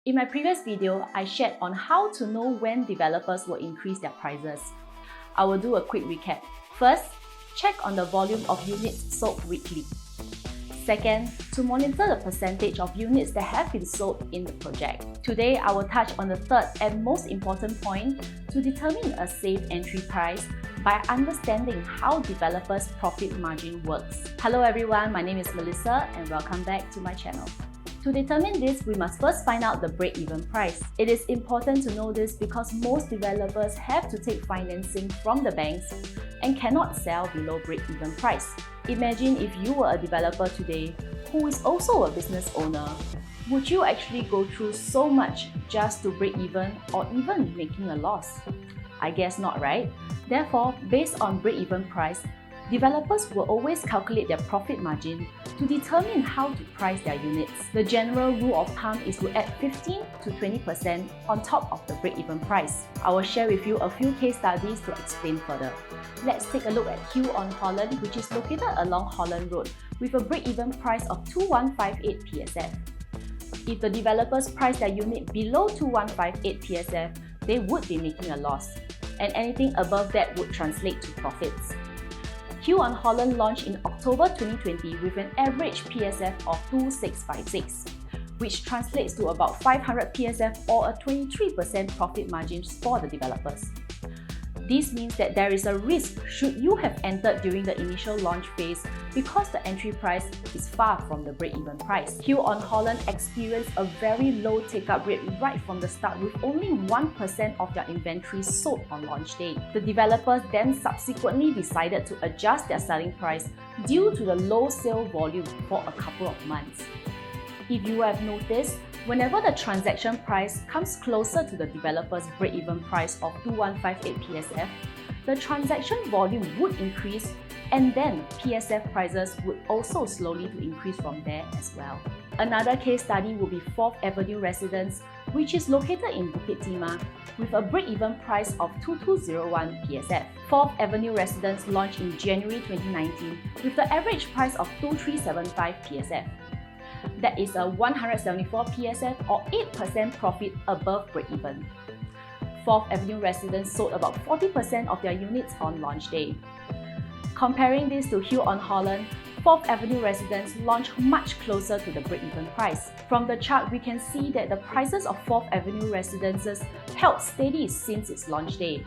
In my previous video, I shared on how to know when developers will increase their prices. I will do a quick recap. First, check on the volume of units sold weekly. Second, to monitor the percentage of units that have been sold in the project. Today, I will touch on the third and most important point to determine a safe entry price by understanding how developers' profit margin works. Hello everyone, my name is Melissa and welcome back to my channel. To determine this, we must first find out the break-even price. It is important to know this because most developers have to take financing from the banks and cannot sell below break-even price. Imagine if you were a developer today who is also a business owner. Would you actually go through so much just to break even or even making a loss? I guess not, right? Therefore, based on break-even price, developers will always calculate their profit margin to determine how to price their units. The general rule of thumb is to add 15 to 20% on top of the break-even price. I will share with you a few case studies to explain further. Let's take a look at Hugh on Holland, which is located along Holland Road with a break-even price of 2158 PSF. If the developers price their unit below 2158 PSF, they would be making a loss, and anything above that would translate to profits. Hugh on Holland launched in October 2020 with an average PSF of 2656, which translates to about 500 PSF or a 23% profit margin for the developers. This means that there is a risk should you have entered during the initial launch phase because the entry price is far from the break-even price. Hugh on Holland experienced a very low take-up rate right from the start with only 1% of their inventory sold on launch day. The developers then subsequently decided to adjust their selling price due to the low sale volume for a couple of months. If you have noticed, whenever the transaction price comes closer to the developer's break-even price of 2158 PSF, the transaction volume would increase and then PSF prices would also slowly to increase from there as well. Another case study will be 4th Avenue Residence, which is located in Bukit Timah with a break-even price of 2201 PSF. 4th Avenue Residence launched in January 2019 with the average price of 2375 PSF. That is a 174 PSF or 8% profit above break-even. 4th Avenue Residence sold about 40% of their units on launch day. Comparing this to Hugh on Holland, 4th Avenue Residence launched much closer to the break-even price. From the chart, we can see that the prices of 4th Avenue Residences held steady since its launch day.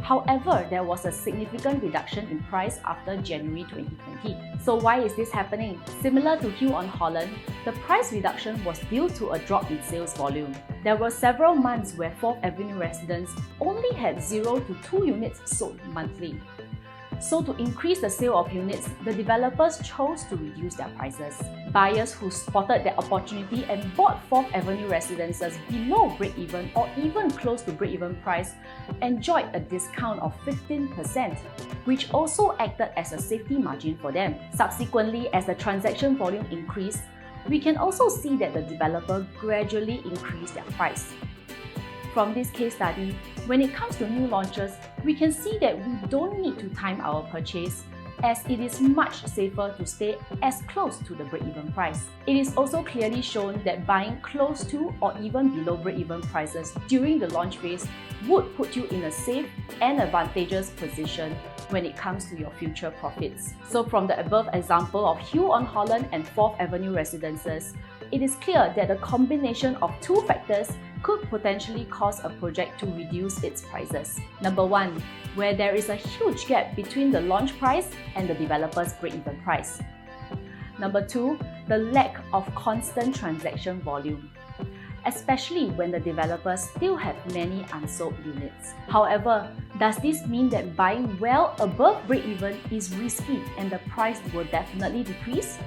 However, there was a significant reduction in price after January 2020. So why is this happening? Similar to Hugh on Holland, the price reduction was due to a drop in sales volume. There were several months where 4th Avenue Residence only had 0 to 2 units sold monthly. So to increase the sale of units, the developers chose to reduce their prices. Buyers who spotted the opportunity and bought 4th Avenue Residences below break-even or even close to break-even price enjoyed a discount of 15%, which also acted as a safety margin for them. Subsequently, as the transaction volume increased, we can also see that the developer gradually increased their price. From this case study, when it comes to new launches, we can see that we don't need to time our purchase as it is much safer to stay as close to the break-even price. It is also clearly shown that buying close to or even below break-even prices during the launch phase would put you in a safe and advantageous position when it comes to your future profits. So from the above example of Hugh on Holland and 4th Avenue Residences, it is clear that the combination of two factors could potentially cause a project to reduce its prices. Number one, where there is a huge gap between the launch price and the developer's break-even price. Number two, the lack of constant transaction volume, especially when the developers still have many unsold units. However, does this mean that buying well above break-even is risky and the price will definitely decrease?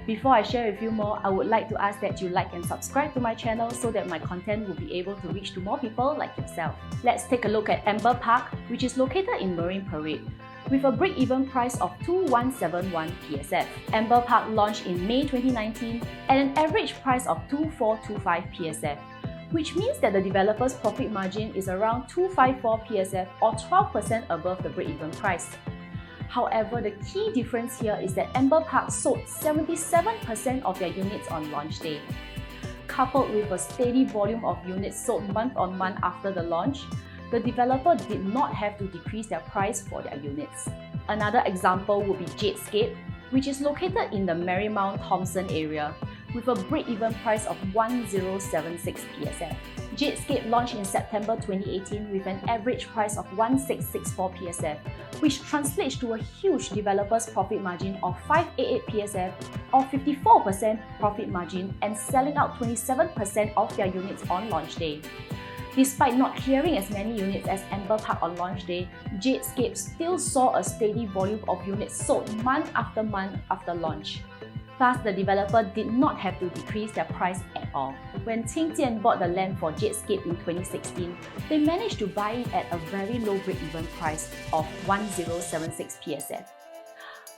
Before I share with you more, I would like to ask that you like and subscribe to my channel so that my content will be able to reach to more people like yourself. Let's take a look at Amber Park, which is located in Marine Parade, with a break-even price of 2171 PSF. Amber Park launched in May 2019 at an average price of 2425 PSF, which means that the developer's profit margin is around 254 PSF or 12% above the break-even price. However, the key difference here is that Amber Park sold 77% of their units on launch day. coupled with a steady volume of units sold month on month after the launch, the developer did not have to decrease their price for their units. Another example would be Jadescape, which is located in the Marymount Thompson area, with a break-even price of 1076 PSF. Jadescape launched in September 2018 with an average price of 1664 PSF, which translates to a huge developer's profit margin of 588 PSF or 54% profit margin and selling out 27% of their units on launch day. Despite not clearing as many units as Amber Park on launch day, Jadescape still saw a steady volume of units sold month after launch. Thus, the developer did not have to decrease their price at all. When Qingjian bought the land for Jadescape in 2016, they managed to buy it at a very low break-even price of 1076 PSF.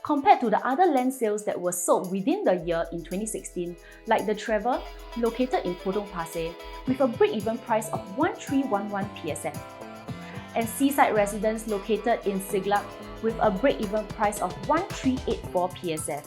Compared to the other land sales that were sold within the year in 2016, like the Trevor, located in Potong Pasir, with a break-even price of 1311 PSF, and Seaside Residence located in Siglap with a break-even price of 1384 PSF,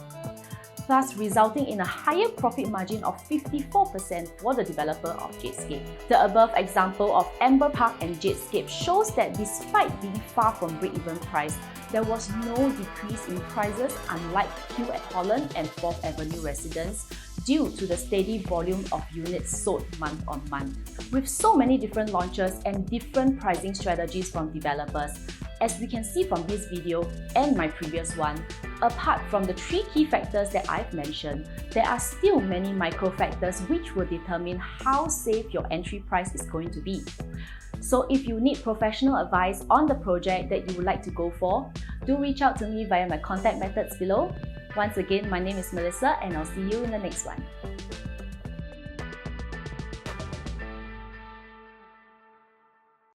thus resulting in a higher profit margin of 54% for the developer of Jadescape. The above example of Amber Park and Jadescape shows that despite being far from break-even price, there was no decrease in prices unlike Q at Holland and 4th Avenue Residence due to the steady volume of units sold month on month. With so many different launches and different pricing strategies from developers, as we can see from this video and my previous one, apart from the 3 key factors that I've mentioned, there are still many micro factors which will determine how safe your entry price is going to be. So if you need professional advice on the project that you would like to go for, do reach out to me via my contact methods below. Once again, my name is Melissa and I'll see you in the next one.